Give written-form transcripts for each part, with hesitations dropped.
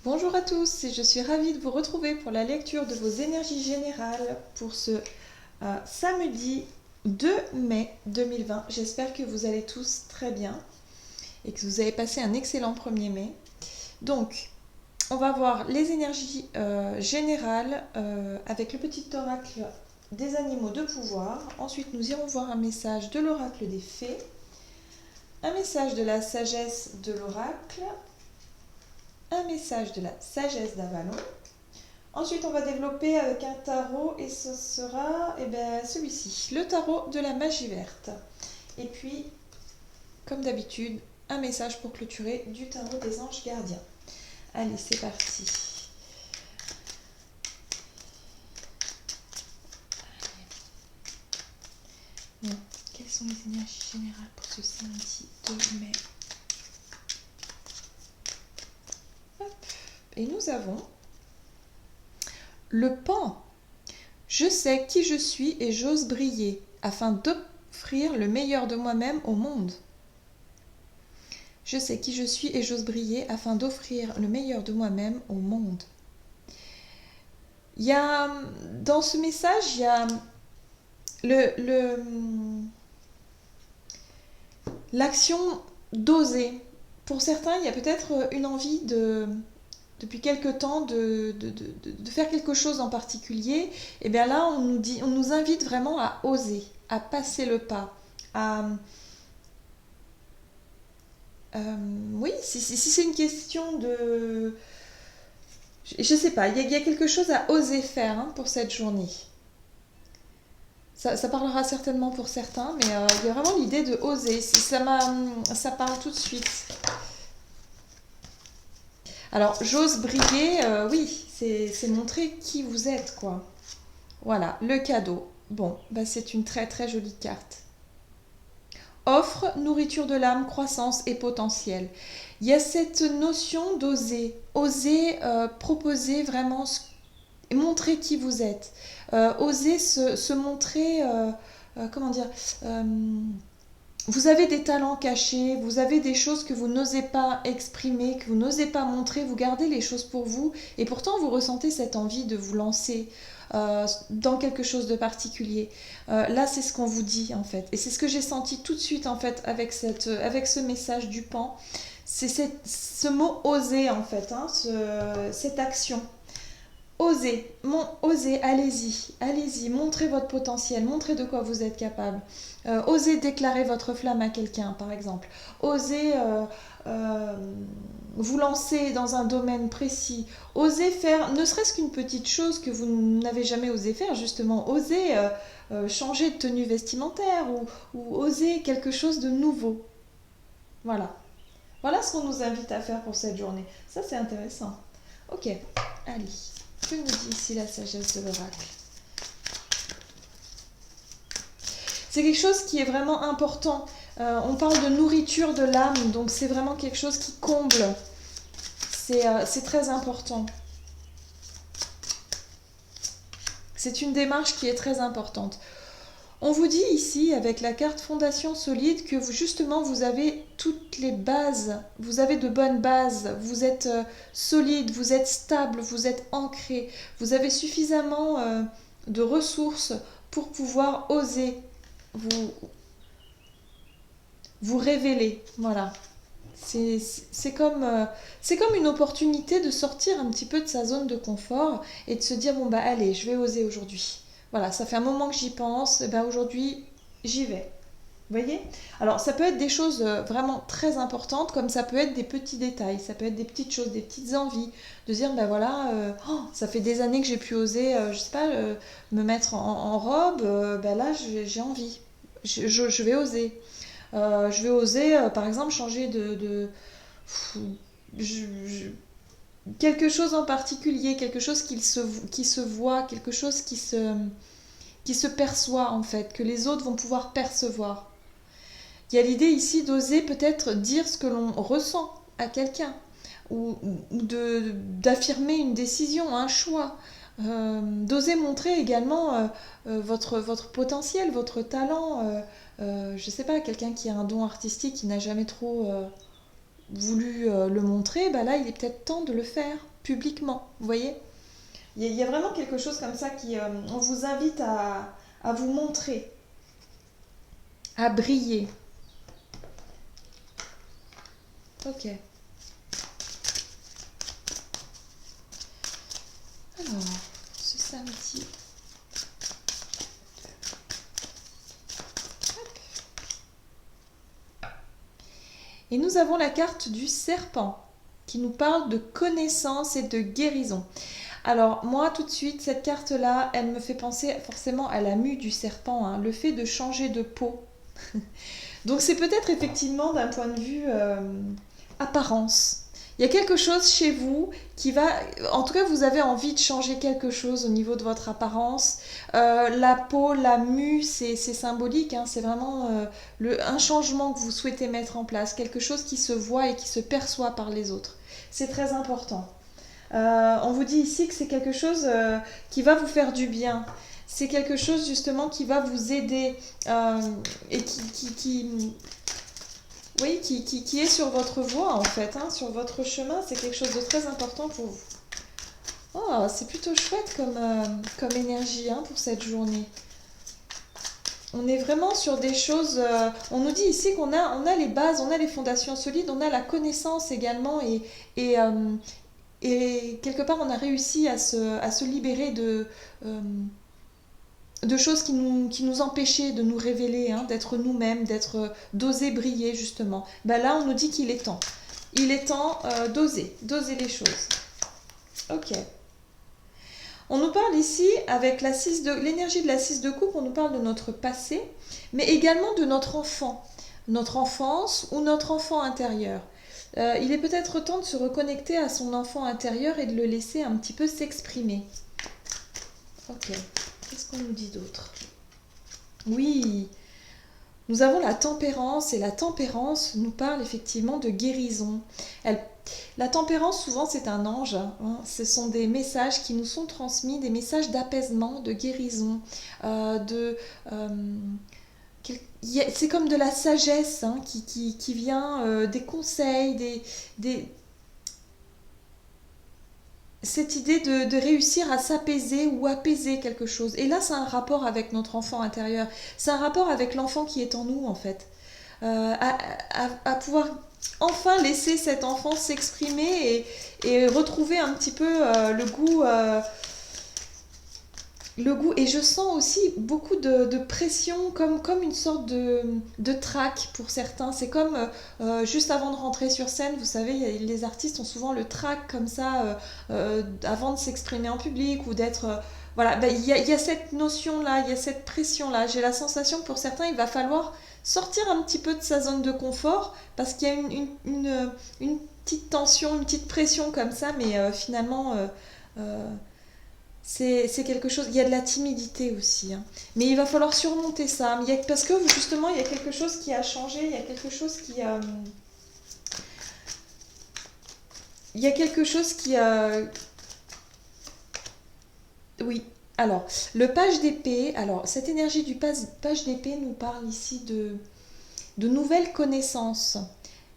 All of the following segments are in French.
Bonjour à tous, et je suis ravie de vous retrouver pour la lecture de vos énergies générales pour ce samedi 2 mai 2020. J'espère que vous allez tous très bien et que vous avez passé un excellent 1er mai. Donc, on va voir les énergies générales avec le petit oracle des animaux de pouvoir. Ensuite, nous irons voir un message de l'oracle des fées, un message de la sagesse de l'oracle, un message de la sagesse d'Avalon. Ensuite, on va développer avec un tarot et ce sera celui-ci, le tarot de la magie verte. Et puis, comme d'habitude, un message pour clôturer du tarot des anges gardiens. Allez, c'est parti. Bon, quelles sont les énergies générales pour ce samedi 2 mai? Hop. Et nous avons le pan. Je sais qui je suis et j'ose briller afin d'offrir le meilleur de moi-même au monde. Je sais qui je suis et j'ose briller afin d'offrir le meilleur de moi-même au monde. Il y a, dans ce message, il y a l'action d'oser. Pour certains, il y a peut-être une envie depuis quelque temps de faire quelque chose en particulier. Et bien là, on nous invite vraiment à oser, à passer le pas, à... oui, si c'est une question de... Je sais pas, il y a quelque chose à oser faire pour cette journée. Ça parlera certainement pour certains, mais il y a vraiment l'idée de oser. Ça parle tout de suite. Alors, j'ose briller, oui, c'est montrer qui vous êtes, quoi. Voilà, le cadeau. Bon, bah c'est une très très jolie carte. Offre, nourriture de l'âme, croissance et potentiel. Il y a cette notion d'oser. Oser proposer vraiment, montrer qui vous êtes. Oser se montrer, comment dire, vous avez des talents cachés, vous avez des choses que vous n'osez pas exprimer, que vous n'osez pas montrer, vous gardez les choses pour vous et pourtant vous ressentez cette envie de vous lancer dans quelque chose de particulier. Là, c'est ce qu'on vous dit en fait. Et c'est ce que j'ai senti tout de suite en fait avec ce message du pan. C'est ce mot oser en fait, cette action. Osez, allez-y, montrez votre potentiel, montrez de quoi vous êtes capable. Osez déclarer votre flamme à quelqu'un, par exemple. Osez vous lancer dans un domaine précis. Osez faire, ne serait-ce qu'une petite chose que vous n'avez jamais osé faire, justement. Osez changer de tenue vestimentaire ou oser quelque chose de nouveau. Voilà. Voilà ce qu'on nous invite à faire pour cette journée. Ça, c'est intéressant. Ok, allez. Que nous dit ici la sagesse de l'oracle? C'est quelque chose qui est vraiment important. On parle de nourriture de l'âme, donc c'est vraiment quelque chose qui comble. C'est très important. C'est une démarche qui est très importante. On vous dit ici, avec la carte Fondation solide, que justement vous avez toutes les bases, vous avez de bonnes bases, vous êtes solide, vous êtes stable, vous êtes ancré, vous avez suffisamment de ressources pour pouvoir oser vous révéler. Voilà. C'est comme une opportunité de sortir un petit peu de sa zone de confort et de se dire, bon bah allez, je vais oser aujourd'hui. Voilà, ça fait un moment que j'y pense, et ben aujourd'hui, j'y vais. Vous voyez? Alors, ça peut être des choses vraiment très importantes, comme ça peut être des petits détails, ça peut être des petites choses, des petites envies, de dire, ben voilà, ça fait des années que j'ai pu oser, je sais pas, me mettre en robe, ben là, j'ai envie, je vais oser. Je vais oser, par exemple, changer je- quelque chose en particulier, quelque chose qui se voit, quelque chose qui se perçoit en fait, que les autres vont pouvoir percevoir. Il y a l'idée ici d'oser peut-être dire ce que l'on ressent à quelqu'un, ou d'affirmer une décision, un choix, d'oser montrer également votre potentiel, votre talent. Je sais pas, quelqu'un qui a un don artistique qui n'a jamais trop voulu le montrer, bah là, il est peut-être temps de le faire publiquement. Vous voyez? Il y a vraiment quelque chose comme ça qui, on vous invite à vous montrer, à briller. Ok. Alors, ce samedi. Et nous avons la carte du serpent qui nous parle de connaissance et de guérison. Alors moi tout de suite, cette carte-là, elle me fait penser forcément à la mue du serpent, hein, le fait de changer de peau. Donc c'est peut-être effectivement d'un point de vue apparence. Il y a quelque chose chez vous qui va... En tout cas, vous avez envie de changer quelque chose au niveau de votre apparence. La peau, la mue, c'est symbolique. Hein, c'est vraiment un changement que vous souhaitez mettre en place. Quelque chose qui se voit et qui se perçoit par les autres. C'est très important. On vous dit ici que c'est quelque chose qui va vous faire du bien. C'est quelque chose justement qui va vous aider et oui, qui est sur votre voie en fait, hein, sur votre chemin. C'est quelque chose de très important pour vous. Oh, c'est plutôt chouette comme énergie hein, pour cette journée. On est vraiment sur des choses... on nous dit ici qu'on a les bases, on a les fondations solides, on a la connaissance également et, et quelque part on a réussi à se libérer de choses qui nous empêchaient de nous révéler, hein, d'être nous-mêmes, d'oser briller justement. Ben là, on nous dit qu'il est temps. Il est temps d'oser les choses. Ok. On nous parle ici, avec l'énergie de la 6 de coupe, on nous parle de notre passé, mais également de notre enfant, notre enfance ou notre enfant intérieur. Il est peut-être temps de se reconnecter à son enfant intérieur et de le laisser un petit peu s'exprimer. Ok. Qu'est-ce qu'on nous dit d'autre? Oui, nous avons la tempérance et la tempérance nous parle effectivement de guérison. La tempérance, souvent, c'est un ange. Hein. Ce sont des messages qui nous sont transmis, des messages d'apaisement, de guérison, c'est comme de la sagesse hein, qui vient, des conseils, cette idée de réussir à s'apaiser ou apaiser quelque chose. Et là, c'est un rapport avec notre enfant intérieur. C'est un rapport avec l'enfant qui est en nous, en fait. À pouvoir enfin laisser cet enfant s'exprimer et retrouver un petit peu le goût. Et je sens aussi beaucoup de pression, comme une sorte de trac pour certains. C'est comme juste avant de rentrer sur scène, vous savez, les artistes ont souvent le trac comme ça, avant de s'exprimer en public ou d'être... voilà, ben, il y a cette notion-là, il y a cette pression-là. J'ai la sensation que pour certains, il va falloir sortir un petit peu de sa zone de confort parce qu'il y a une petite tension, une petite pression comme ça, mais finalement... c'est quelque chose, il y a de la timidité aussi, hein. Mais il va falloir surmonter ça. Parce que justement, il y a quelque chose qui a changé, il y a quelque chose qui... il y a quelque chose qui... oui. Alors, le page d'épée, alors cette énergie du page d'épée nous parle ici de nouvelles connaissances.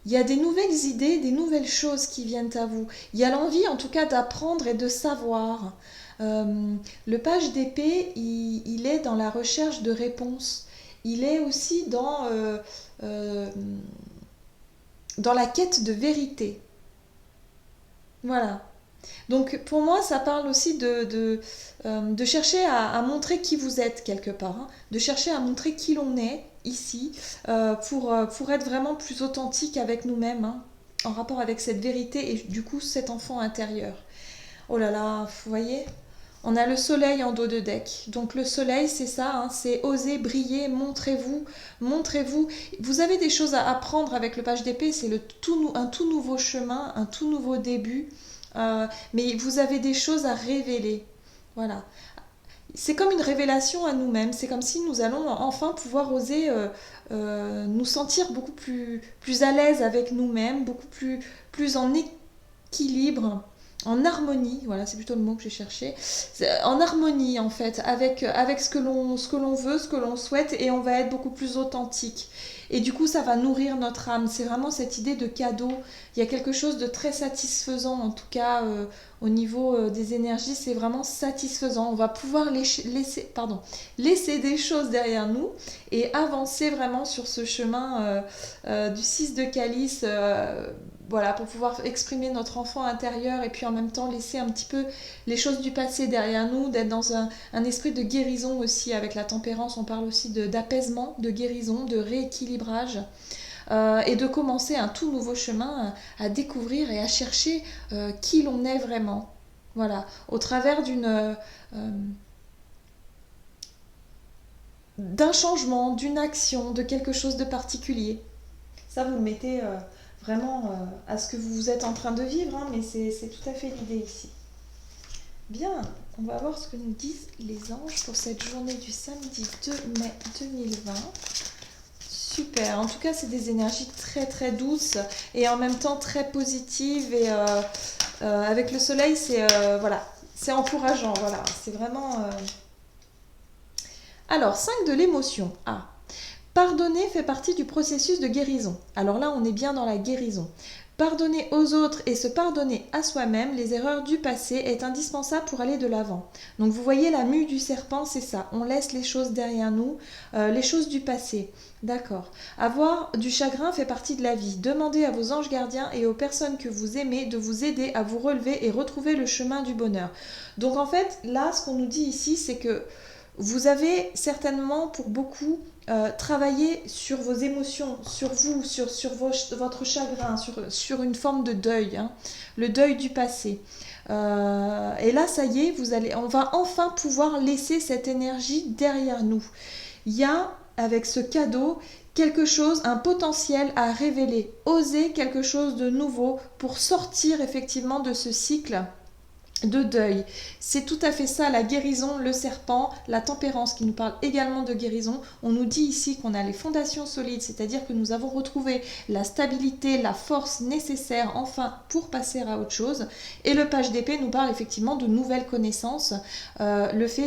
Il y a des nouvelles idées, des nouvelles choses qui viennent à vous. Il y a l'envie en tout cas d'apprendre et de savoir. Le page d'épée, il est dans la recherche de réponses. Il est aussi dans la quête de vérité. Voilà. Donc pour moi, ça parle aussi de chercher à montrer qui vous êtes quelque part, hein. De chercher à montrer qui l'on est ici pour être vraiment plus authentique avec nous-mêmes, hein, en rapport avec cette vérité et du coup cet enfant intérieur. Oh là là, vous voyez? On a le soleil en dos de deck. Donc le soleil, c'est ça, hein, c'est oser briller, montrez-vous, montrez-vous. Vous avez des choses à apprendre avec le page d'épée, c'est un tout nouveau chemin, un tout nouveau début. Mais vous avez des choses à révéler. Voilà. C'est comme une révélation à nous-mêmes. C'est comme si nous allons enfin pouvoir oser nous sentir beaucoup plus à l'aise avec nous-mêmes, beaucoup plus en équilibre en harmonie, voilà, c'est plutôt le mot que j'ai cherché, en harmonie en fait, avec ce que l'on veut, ce que l'on souhaite, et on va être beaucoup plus authentique. Et du coup, ça va nourrir notre âme. C'est vraiment cette idée de cadeau. Il y a quelque chose de très satisfaisant, en tout cas au niveau des énergies, c'est vraiment satisfaisant. On va pouvoir laisser des choses derrière nous et avancer vraiment sur ce chemin du 6 de calice. Voilà, pour pouvoir exprimer notre enfant intérieur et puis en même temps laisser un petit peu les choses du passé derrière nous, d'être dans un esprit de guérison aussi. Avec la tempérance, on parle aussi d'apaisement, de guérison, de rééquilibrage. Et de commencer un tout nouveau chemin à découvrir et à chercher qui l'on est vraiment. Voilà, au travers d'un changement, d'une action, de quelque chose de particulier. Ça, vous le mettez vraiment à ce que vous êtes en train de vivre, hein, mais c'est tout à fait l'idée ici. Bien, on va voir ce que nous disent les anges pour cette journée du samedi 2 mai 2020. Super, en tout cas c'est des énergies très très douces et en même temps très positives et avec le soleil c'est voilà, c'est encourageant, voilà, c'est vraiment... Alors, 5 de l'émotion. Ah, pardonner fait partie du processus de guérison. Alors là, on est bien dans la guérison. Pardonner aux autres et se pardonner à soi-même les erreurs du passé est indispensable pour aller de l'avant. Donc vous voyez la mue du serpent, c'est ça. On laisse les choses derrière nous, les choses du passé. D'accord. Avoir du chagrin fait partie de la vie. Demandez à vos anges gardiens et aux personnes que vous aimez de vous aider à vous relever et retrouver le chemin du bonheur. Donc en fait, là, ce qu'on nous dit ici, c'est que vous avez certainement pour beaucoup travaillé sur vos émotions, sur vous, sur votre chagrin, sur une forme de deuil, hein, le deuil du passé. Et là, ça y est, on va enfin pouvoir laisser cette énergie derrière nous. Il y a, avec ce cadeau, quelque chose, un potentiel à révéler. Oser quelque chose de nouveau pour sortir effectivement de ce cycle de deuil. C'est tout à fait ça, la guérison, le serpent, la tempérance qui nous parle également de guérison. On nous dit ici qu'on a les fondations solides, c'est-à-dire que nous avons retrouvé la stabilité, la force nécessaire enfin pour passer à autre chose. Et le page d'épée nous parle effectivement de nouvelles connaissances, le fait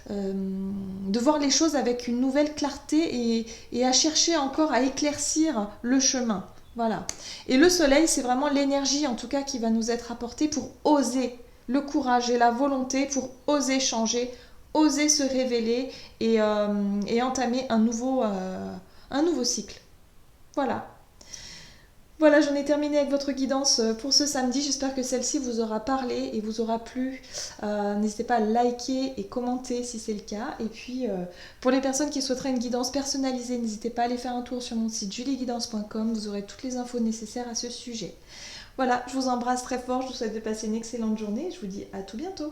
de voir les choses avec une nouvelle clarté et à chercher encore à éclaircir le chemin. Voilà. Et le soleil, c'est vraiment l'énergie en tout cas qui va nous être apportée pour oser, le courage et la volonté pour oser changer, oser se révéler et entamer un nouveau cycle. Voilà. Voilà, j'en ai terminé avec votre guidance pour ce samedi. J'espère que celle-ci vous aura parlé et vous aura plu. N'hésitez pas à liker et commenter si c'est le cas. Et puis, pour les personnes qui souhaiteraient une guidance personnalisée, n'hésitez pas à aller faire un tour sur mon site julieguidance.com. Vous aurez toutes les infos nécessaires à ce sujet. Voilà, je vous embrasse très fort. Je vous souhaite de passer une excellente journée. Je vous dis à tout bientôt.